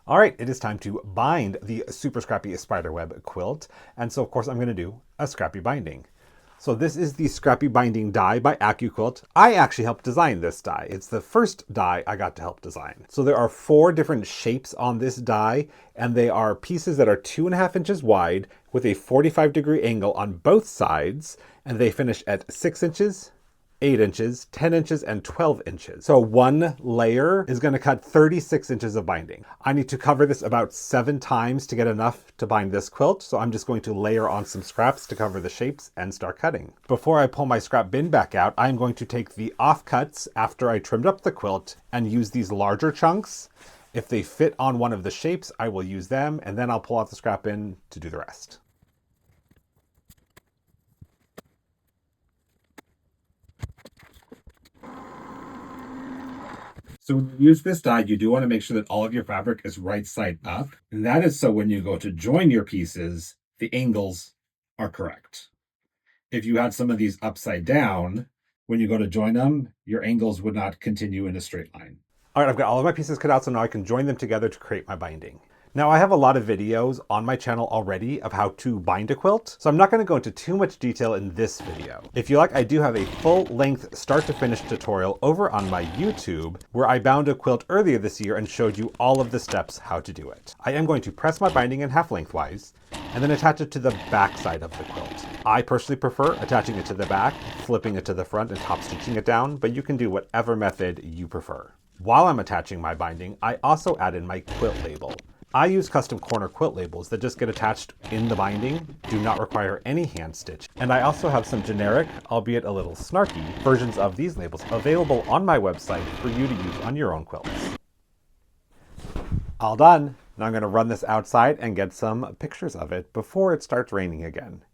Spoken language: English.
All right, it is time to bind the Super Scrappy Spiderweb quilt. And so of course I'm gonna do a Scrappy binding. So this is the Scrappy binding die by AccuQuilt. I actually helped design this die. It's the first die I got to help design. So there are 4 different shapes on this die, and they are pieces that are 2.5 inches wide with a 45-degree angle on both sides, and they finish at 6 inches, 8 inches, 10 inches, and 12 inches. So one layer is going to cut 36 inches of binding. I need to cover this about 7 times to get enough to bind this quilt, so I'm just going to layer on some scraps to cover the shapes and start cutting. Before I pull my scrap bin back out, I'm going to take the offcuts after I trimmed up the quilt and use these larger chunks. If they fit on one of the shapes, I will use them, and then I'll pull out the scrap bin to do the rest. So when you use this die, you do want to make sure that all of your fabric is right side up. And that is so when you go to join your pieces, the angles are correct. If you had some of these upside down, when you go to join them, your angles would not continue in a straight line. All right, I've got all of my pieces cut out, so now I can join them together to create my binding. Now I have a lot of videos on my channel already of how to bind a quilt, so I'm not going to go into too much detail in this video. If you like, I do have a full-length start-to-finish tutorial over on my YouTube where I bound a quilt earlier this year and showed you all of the steps how to do it. I am going to press my binding in half lengthwise and then attach it to the back side of the quilt. I personally prefer attaching it to the back, flipping it to the front, and top stitching it down, but you can do whatever method you prefer. While I'm attaching my binding, I also add in my quilt label. I use custom corner quilt labels that just get attached in the binding, do not require any hand stitch. And I also have some generic, albeit a little snarky, versions of these labels available on my website for you to use on your own quilts. All done. Now I'm going to run this outside and get some pictures of it before it starts raining again.